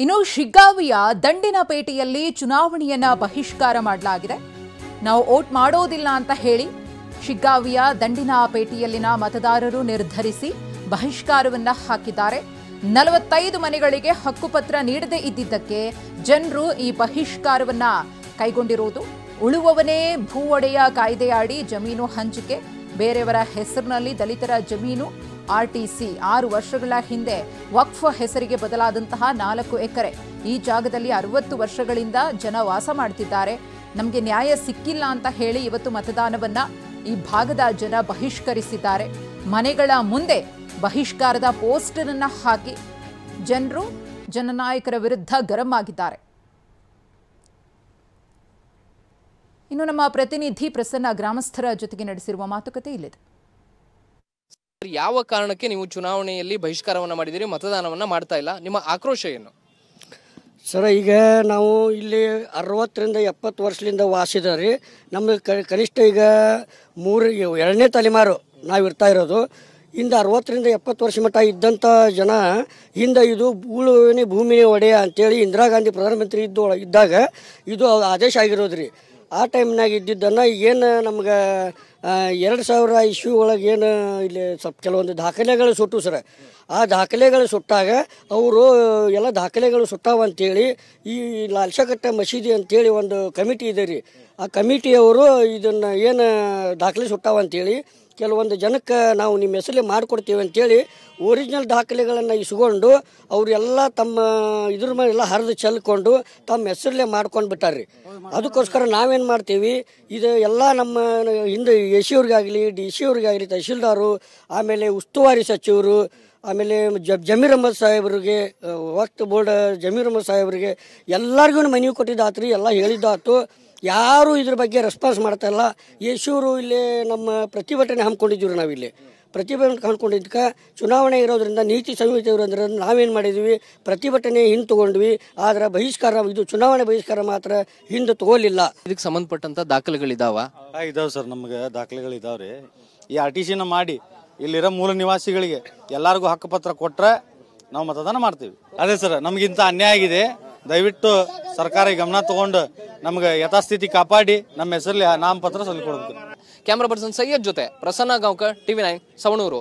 ಇನ್ನು ಶಿಗ್ಗಾವಿಯ ದಂಡಿನಪೇಟೆಯಲ್ಲಿ ಚುನಾವಣೆಯನ್ನ ಬಹಿಷ್ಕಾರ ಮಾಡಲಾಗಿದೆ. ನಾವು ವೋಟ್ ಮಾಡೋದಿಲ್ಲ ಅಂತ ಹೇಳಿ ಶಿಗ್ಗಾವಿಯ ದಂಡಿನಪೇಟೆಯಲ್ಲಿನ ಮತದಾರರು ನಿರ್ಧರಿಸಿ ಬಹಿಷ್ಕಾರವನ್ನ ಹಾಕಿದ್ದಾರೆ. 45 ಮನೆಗಳಿಗೆ ಹಕ್ಕುಪತ್ರ ನೀಡದೇ ಇದ್ದಿದ್ದಕ್ಕೆ ಜನರು ಈ ಬಹಿಷ್ಕಾರವನ್ನ ಕೈಗೊಂಡಿರುವುದು. ಉಳುವವನೇ ಭೂ ಒಡೆಯ ಕಾಯ್ದೆಯಡಿ ಜಮೀನು ಹಂಚಿಕೆ, ಬೇರೆಯವರ ಹೆಸರಿನಲ್ಲಿ ದಲಿತರ ಜಮೀನು ಆರ್ಟಿಸಿ 6 ವರ್ಷಗಳ ಹಿಂದೆ ವಕ್ಫ್ ಹೆಸರಿಗೆ ಬದಲಾದಂತಹ 4 ಎಕರೆ ಈ ಜಾಗದಲ್ಲಿ 60 ವರ್ಷಗಳಿಂದ ಜನ ವಾಸ ಮಾಡ್ತಿದ್ದಾರೆ. ನಮಗೆ ನ್ಯಾಯ ಸಿಕ್ಕಿಲ್ಲ ಅಂತ ಹೇಳಿ ಇವತ್ತು ಮತದಾನವನ್ನ ಈ ಭಾಗದ ಜನ ಬಹಿಷ್ಕರಿಸಿದ್ದಾರೆ. ಮನೆಗಳ ಮುಂದೆ ಬಹಿಷ್ಕಾರದ ಪೋಸ್ಟರ್ ಅನ್ನ ಹಾಕಿ ಜನರು ಜನನಾಯಕರ ವಿರುದ್ಧ ಗರಂ ಆಗಿದ್ದಾರೆ. ಇನ್ನು ನಮ್ಮ ಪ್ರತಿನಿಧಿ ಪ್ರಸನ್ನ ಗ್ರಾಮಸ್ಥರ ಜೊತೆಗೆ ನಡೆಸಿರುವ ಮಾತುಕತೆ ಇಲ್ಲಿದೆ. ಯಾವ ಕಾರಣಕ್ಕೆ ನೀವು ಚುನಾವಣೆಯಲ್ಲಿ ಬಹಿಷ್ಕಾರವನ್ನ ಮಾಡಿದಿರಿ, ಮತದಾನವನ್ನ ಮಾಡ್ತಾ ಇಲ್ಲ, ನಿಮ್ಮ ಆಕ್ರೋಶ ಏನು? ಸರ್, ಈಗ ನಾವು ಇಲ್ಲಿ 60ರಿಂದ 70 ವರ್ಷದಿಂದ ವಾಸಿದಾರೆ. ನಮಗೆ ಕನಿಷ್ಠ ಈಗ 2ನೇ ತಲೆಮಾರು ನಾವು ಇರ್ತಾ ಇರೋದು. ಹಿಂದೆ 60ರಿಂದ 70 ವರ್ಷ ಮಟ್ಟ ಇದ್ದಂಥ ಜನ ಹಿಂದೆ ಇದು ಉಳುವನೇ ಭೂಮಿನೇ ಒಡೆಯ ಅಂತೇಳಿ ಇಂದಿರಾ ಗಾಂಧಿ ಪ್ರಧಾನಮಂತ್ರಿ ಇದ್ದಾಗ ಇದು ಆದೇಶ ಆಗಿರೋದ್ರಿ. ಆ ಟೈಮ್ನಾಗ ಇದ್ದಿದ್ದನ್ನು ಏನು ನಮ್ಗೆ 2000 ಇಶ್ಯೂ ಒಳಗೆ ಏನು ಇಲ್ಲಿ ಸ್ವಲ್ಪ ಕೆಲವೊಂದು ದಾಖಲೆಗಳು ಸುಟ್ಟು ಸರ್. ಆ ದಾಖಲೆಗಳು ಸುಟ್ಟಾಗ ಅವರು ಎಲ್ಲ ದಾಖಲೆಗಳು ಸುಟ್ಟಾವ ಅಂತೇಳಿ ಈ ಲಾಲ್ಶಕಟ್ಟ ಮಸೀದಿ ಅಂತೇಳಿ ಒಂದು ಕಮಿಟಿ ಇದೆ ರೀ. ಆ ಕಮಿಟಿಯವರು ಇದನ್ನು ಏನು ದಾಖಲೆ ಸುಟ್ಟಾವ ಅಂತೇಳಿ ಕೆಲವೊಂದು ಜನಕ್ಕೆ ನಾವು ನಿಮ್ಮ ಹೆಸರಲ್ಲಿ ಮಾಡಿಕೊಡ್ತೀವಿ ಅಂತೇಳಿ ಒರಿಜಿನಲ್ ದಾಖಲೆಗಳನ್ನು ಇಸ್ಕೊಂಡು ಅವರೆಲ್ಲ ತಮ್ಮ ಇದ್ರ ಮೇಲೆಲ್ಲ ಹರಿದು ಚೆಲ್ಕೊಂಡು ತಮ್ಮ ಹೆಸರಲ್ಲೇ ಮಾಡ್ಕೊಂಡು ಬಿಟ್ಟಾರ್ರಿ. ಅದಕ್ಕೋಸ್ಕರ ನಾವೇನು ಮಾಡ್ತೀವಿ, ಇದು ಎಲ್ಲ ನಮ್ಮ ಹಿಂದೆ ಎ ಸಿ ಅವ್ರಿಗಾಗಲಿ ಡಿ ಸಿ ಅವ್ರಿಗಾಗಲಿ ತಹಶೀಲ್ದಾರು, ಆಮೇಲೆ ಉಸ್ತುವಾರಿ ಸಚಿವರು, ಆಮೇಲೆ ಜಮೀರ್ ಅಹಮದ್ ಸಾಹೇಬ್ರಿಗೆ, ವಕ್ಫ್ ಬೋರ್ಡ್ ಜಮೀರ್ ಅಹಮದ್ ಸಾಹೇಬ್ರಿಗೆ ಎಲ್ಲರಿಗೂ ಮನವಿ ಕೊಟ್ಟಿದ್ದಾತ್ರಿ. ಎಲ್ಲ ಹೇಳಿದ್ದಾತು. ಯಾರೂ ಇದ್ರ ಬಗ್ಗೆ ರೆಸ್ಪಾನ್ಸ್ ಮಾಡ್ತಾ ಇಲ್ಲ. ಯಶೂರು ಇಲ್ಲಿ ನಮ್ಮ ಪ್ರತಿಭಟನೆ ಹಮ್ಮಿಕೊಂಡಿದ್ದೀವಿ. ನಾವಿಲ್ಲಿ ಪ್ರತಿಭಟನೆ ಹಮ್ಮಿಕೊಂಡಿದ್ದಕ್ಕೆ ಚುನಾವಣೆ ಇರೋದ್ರಿಂದ ನೀತಿ ಸಂಹಿತೆ ಇರೋದ್ರಿಂದ ನಾವೇನು ಮಾಡಿದ್ವಿ, ಪ್ರತಿಭಟನೆ ಹಿಂದೆ ತಗೊಂಡ್ವಿ. ಆದರೆ ಬಹಿಷ್ಕಾರ, ಇದು ಚುನಾವಣೆ ಬಹಿಷ್ಕಾರ ಮಾತ್ರ ಹಿಂದೆ ತಗೋಲಿಲ್ಲ. ಇದಕ್ಕೆ ಸಂಬಂಧಪಟ್ಟಂತ ದಾಖಲೆಗಳಿದಾವ? ಇದಾವೆ ಸರ್, ನಮ್ಗೆ ದಾಖಲೆಗಳಿದಾವ್ರಿ. ಈ RTCನ ಮಾಡಿ ಇಲ್ಲಿರೋ ಮೂಲ ನಿವಾಸಿಗಳಿಗೆ ಎಲ್ಲರಿಗೂ ಹಕ್ಕುಪತ್ರ ಕೊಟ್ಟರೆ ನಾವು ಮತದಾನ ಮಾಡ್ತೀವಿ. ಅದೇ ಸರ್, ನಮಗಿಂತ ಅನ್ಯಾಯ ಆಗಿದೆ. ದಯವಿಟ್ಟು ಸರ್ಕಾರ ಗಮನ ತಗೊಂಡು ನಮ್ಗೆ ಯಥಾಸ್ಥಿತಿ ಕಾಪಾಡಿ ನಮ್ಮ ಹೆಸರಲ್ಲಿ ನಾಮಪತ್ರ ಸಲ್ಲಿಕೊಡ್ಬೇಕು. ಕ್ಯಾಮರಾ ಪರ್ಸನ್ ಸೈಯದ್ ಜೊತೆ ಪ್ರಸನ್ನ ಗಾಂವ್ಕರ್, TV9 ಸವಣೂರು.